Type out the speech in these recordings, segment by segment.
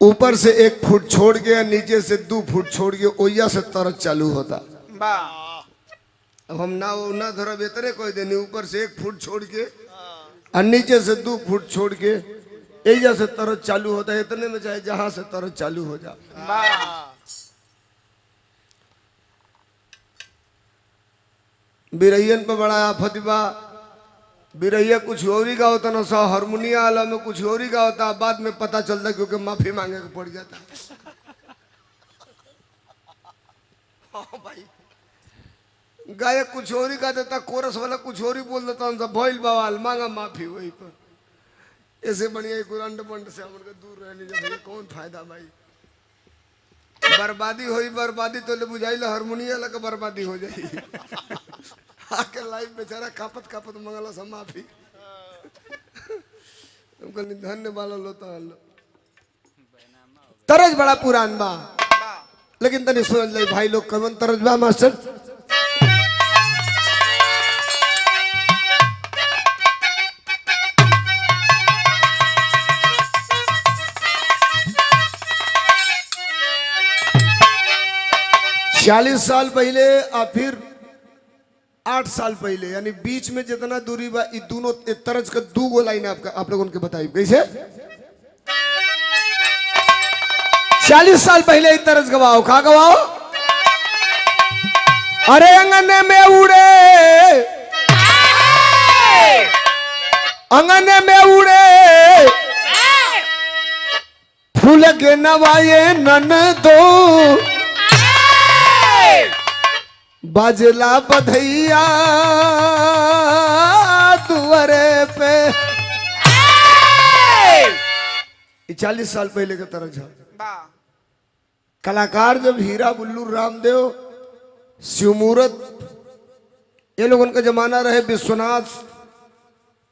ऊपर से 1 फुट छोड़ के या नीचे से 2 फुट छोड़ के ओया से तरस चालू होता। अब हम ना धरा बेहतर कोई देनी, ऊपर से 1 फुट छोड़ के और नीचे से 2 फुट छोड़ के एजा से तरस चालू होता है। इतने में चाहे जहां से तरस चालू हो जा। बिरहियन पे बड़ा आफत बा। बिरहिया कुछ और ही का होता ना, सा हारमोनिया वाला में कुछ और ही का होता, बाद में पता चलता क्योंकि माफी मांगे को पड़ जाता। हाँ भाई, गायक कुछ और ही का देता, कोरस वाला कुछ और ही बोल देता, उनसे भइल बवाल, मांगा माफी वही पर। ऐसे बढ़िया कुरान पंड से हमको दूर रहने जब कौन फायदा भाई। बर्बादी हुई, बर्बादी तो ले बुझाई ला हारमोनिया लगा बर्बादी हो जाई। आके लाइव बेचारा कापत कापत मंगला सा माफी। हमको धन्य वाला लोता हल्लो तरज बड़ा पुरान बा, लेकिन तनी समझ ले भाई लोग कवन तरज बा मास्टर। चालीस साल पहले और फिर 8 साल पहले, यानी बीच में जितना दूरी बा, ये दोनों तरज का 2 गो लाइन आप लोगों को बताई कैसे। 40 साल पहले ये तरज गवाओ, कहा गवाओ। अरे अंगने में उड़े, अंगने में उड़े फूल के नवाए नन दो, बाजला बधैया दुआरे पे। 40 साल पहले का तरज है। कलाकार जब हीरा बुल्लू रामदेव शिवमूर्त ये लोगों का जमाना रहे, विश्वनाथ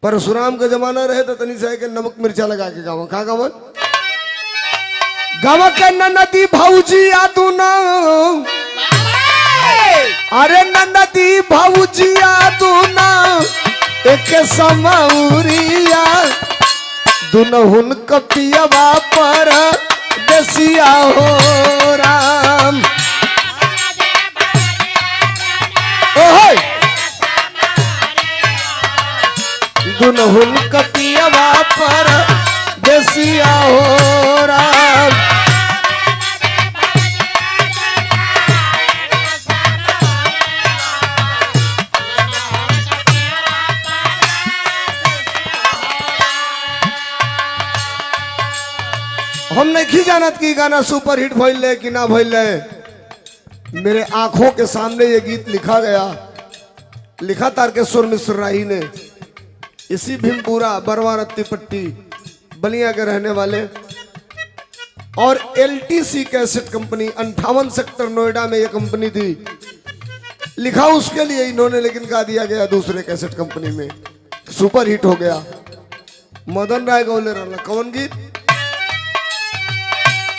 परशुराम का जमाना रहे, तो तनी से के नमक मिर्चा लगा के गावा। कहा गावन गावा के नदी भौजी आदू ना, अरे नदी भौजिया दूना एक समौरिया दुनहुन कपियवा पर देसिया हो राम। दुनहुन कपियवा पर देसिया हो राम। हम नहीं जानत कि गाना सुपर हिट भइल है कि ना भइल है। मेरे आंखों के सामने ये गीत लिखा गया, लिखा तारकेश्वर मिश्र राही ने। इसी भीमपुरा बरवा रत्तीपट्टी बलिया के रहने वाले, और LTC cassette company 58 sector Noida में ये कंपनी थी। लिखा उसके लिए इन्होंने, लेकिन गा दिया गया दूसरे कैसेट कंपनी में। सुपर हिट हो गया। मदन राय गौले रहना। कौन गीत?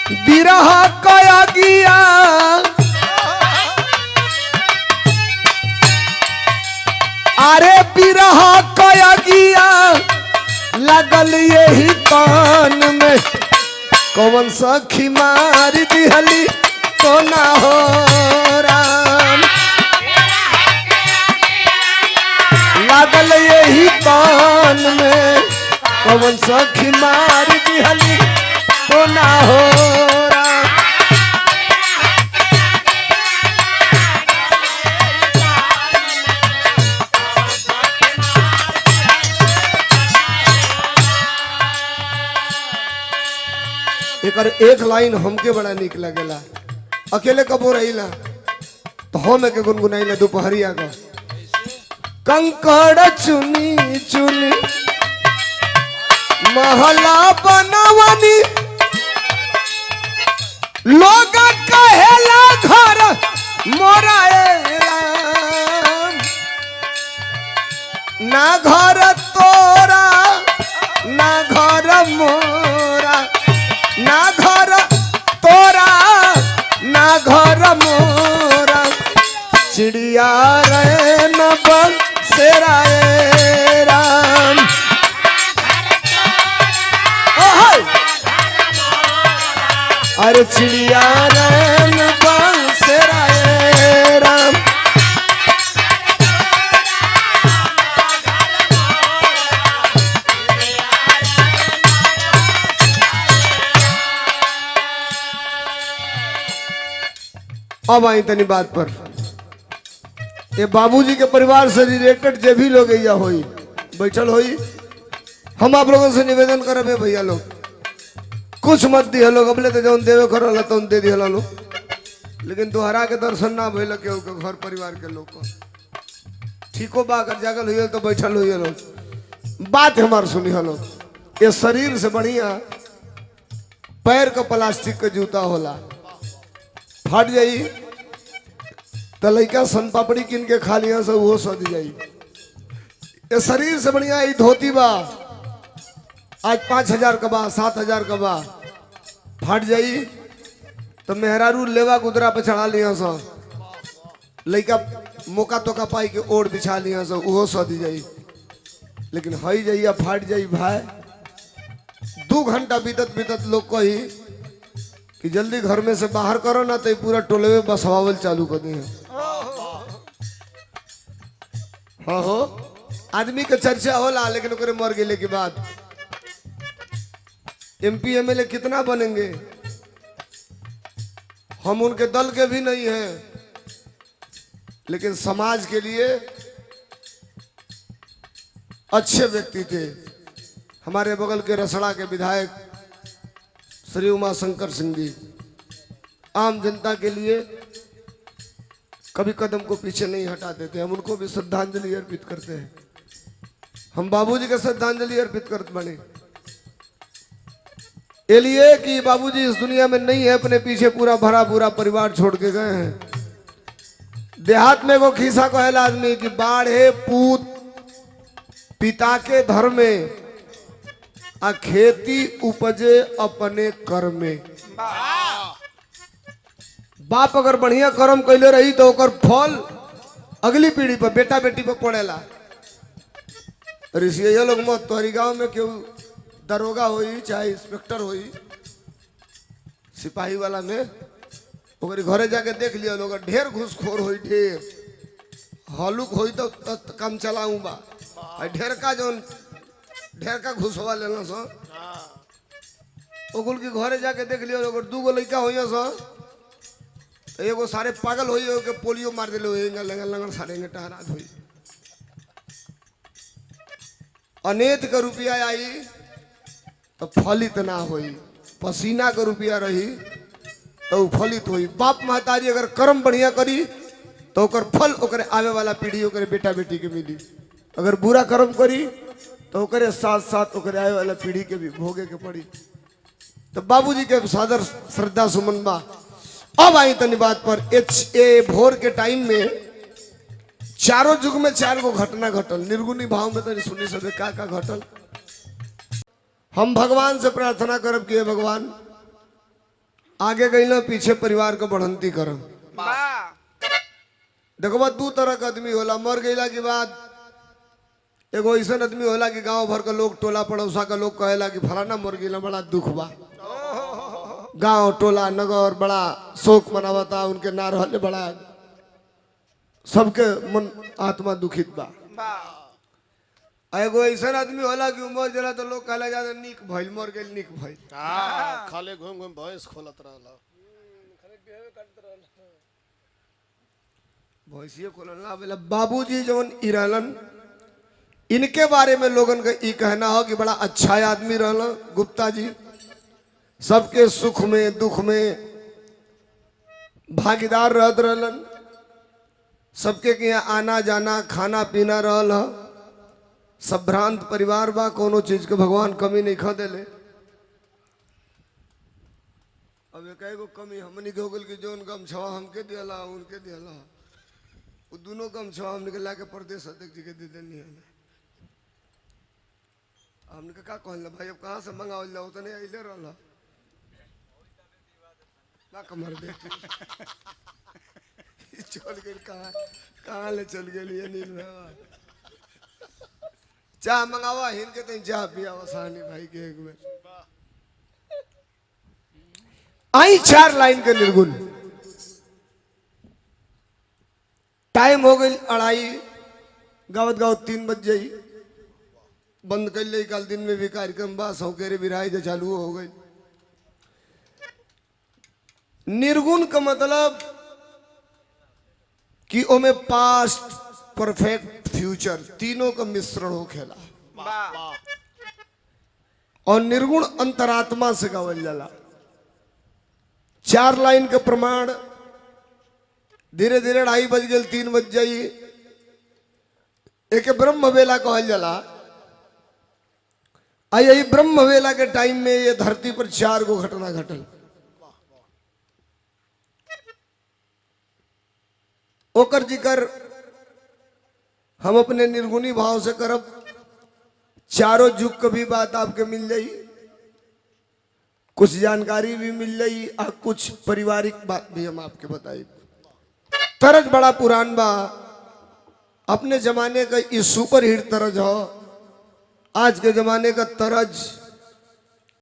बिरह कया गिया अरे बिरह कया गिया लगल यही कान में, कौन सखी मार दिहली तो ना हो राम। लगल यही कान में, कौन सखी मार दिहली तो ना हो राम। एक लाइन हमके बड़ा निक लगेला। अकेले कबो रहीला तो हम एक गुनगुनाइला दोपहरिया का। कंकड़ चुनी चुनी महला बनवनी, लोग कहेला घर मोरा राम। ना घर तोरा ना घर मोरा, ना घर तोरा ना घर मोरा, चिड़िया रे न बन सेरा राम। अरे चिड़िया रैन बसेरा ए राम। अब आई तनी बात पर, ये बाबूजी के परिवार से रिलेटेड जो भी लोग या होई बैठल होई, हम आप लोगों से निवेदन करब भैया लोग कुछ मत दिए लोग, अबले तो जौन देवे कर तो दे दिया लोग, लेकिन दोहरा के दर्शन ना भइल के घर परिवार के लोग को ठीको बा कर जागल हुई तो बैठल हुई लोग। बात हमार सुनी लोग, ये शरीर से बढ़िया पैर का प्लास्टिक का जूता होला, फट जाई तो लड़का सन पापड़ी किन के खा लिया से वो सद जाई। ये शरीर से बढ़िया ये धोती बा, आज 5,000 का बा 7,000 का बा, फट जाई तो मेहरारू लेवा गुदरा पे चढ़ा लिया सा, लड़का मौका तो का पाई के ओढ़ बिछा लिया सा वो सद जाई। लेकिन हई जाइया फट जाई भाई, 2 घंटा बीतत बीतत लोग कही कि जल्दी घर में से बाहर करो ना तो पूरा टोले में बसवावल चालू कर दी। हाँ हो आदमी के चर्चा होला, लेकिन ओकरे मर गेले के बाद MP MLA कितना बनेंगे, हम उनके दल के भी नहीं हैं, लेकिन समाज के लिए अच्छे व्यक्ति थे। हमारे बगल के रसड़ा के विधायक श्री उमा शंकर सिंह जी आम जनता के लिए कभी कदम को पीछे नहीं हटाते थे, हम उनको भी श्रद्धांजलि अर्पित करते हैं। हम बाबूजी के श्रद्धांजलि अर्पित करते बने ये लिए कि बाबूजी इस दुनिया में नहीं है, अपने पीछे पूरा भरा पूरा परिवार छोड़ के गए हैं। देहात में वो खीसा कहला आदमी कि बाढ़े पूत पिता के धर में आ खेती उपजे अपने कर में। बाप अगर बढ़िया कर्म कैले रही तो ओकर फल अगली पीढ़ी पर बेटा बेटी पर पड़ेला। ऋषि लोग मत तोहरी गांव में क्यों दरोगा होई चाहे इंस्पेक्टर होई सिपाही वाला में ओकरी घरे जाके देख लिया लोग, ढेर घूसखोर होई, ढेर हलुक होई तो काम चलाऊं बा, ढेर का जोन ढेर का घुसवा लेना सो ओकुल के घरे जाके देख लियो लोग, 2 गो लड़का होइया सो एगो सारे पागल होई के पोलियो मार देले होई, लंगल लंगल सारे के टहरा होई। अनेत का रुपया आई तो फलित ना होई, पसीना का रुपया रही तो फलित होई। बाप महतारी अगर कर्म बढ़िया करी तो ओकर फल ओकरे आवे वाला पीढ़ी ओकरे बेटा बेटी के मिली, अगर बुरा कर्म करी तो ओकरे साथ साथ ओकरे आवे वाला पीढ़ी के भी भोगे के पड़ी। तो बाबूजी के सादर श्रद्धा सुमन बा। अब आई तनी बात पर, भोर के टाइम में चारों युग में 4 गो घटना घटल, निर्गुणी भाव में तनी सुनी सबे का घटल। हम भगवान से प्रार्थना करब कि भगवान आगे गई ना पीछे परिवार को बढ़ंती करब। देखो 2 तरह का आदमी होला, मर गईला के बाद एगो ऐसा आदमी होला कि गांव भर का लोग टोला पड़ोसा का लोग कहेला कि फलाना मर गईला, बड़ा दुख बा, गांव टोला नगर बड़ा शोक मनावता, उनके ना रहले बड़ा सबके मन आत्मा दुखित बा। एगो ऐसा आदमी होला कि उमर जला तो लोग कहला जाता निक भइल, मर गइल निक भइल, खाली घूम घूम भैंस खोलत रहला, भैंसिए खोलन ना बेला। बाबूजी जवन इरलन इनके बारे में लोगन का ई कहना हो कि बड़ा अच्छा आदमी रहला गुप्ता जी, सबके सुख में दुख में भागीदार रहत रहलन, सबके के यहाँ आना जाना खाना पीना रहल ह, संभ्रांत परिवार बा, कोनो चीज के भगवान कमी नहीं खा देले। अब एक एगो कमी हमनी के हो गल कि जोन गमछवा हमके दिला उनके दिला, वो दोनों गमछवा हमने के लाके प्रदेश अध्यक्ष जी के दे देनी है। हमने का कहल भाई अब कहाँ से मंगावल जाओ तो नहीं अइले रहल ना कमर दे चल गई, कहाँ ले चल गई नील में। चाह मंगावा हिन के तीन चाह पिया सानी भाई के एक में। आई 4 लाइन के निर्गुण। टाइम हो गई 2:30, गावत गावत 3 बज जाई, बंद कर ले। कल दिन में भी कार्यक्रम बा, सौकेरे बिराई जो चालू हो गई। निर्गुण का मतलब कि ओमे पास्ट, परफेक्ट, फ्यूचर तीनों का मिश्रण हो खेला। और निर्गुण अंतरात्मा से गावल जाला। 4 लाइन के प्रमाण धीरे धीरे 2:30 बज गए, 3 बज जाई। एक ब्रह्म वेला कहल जाला। यही ब्रह्म वेला के टाइम में ये धरती पर 4 गो घटना घटल। ओकर जिक्र हम अपने निर्गुणी भाव से करब। चारों युग की भी बात आपके मिल जाई, कुछ जानकारी भी मिल जाई, और कुछ पारिवारिक बात भी हम आपके बताई। तरज बड़ा पुरान बा, अपने जमाने का ये सुपर हिट तरज हो। आज के जमाने का तरज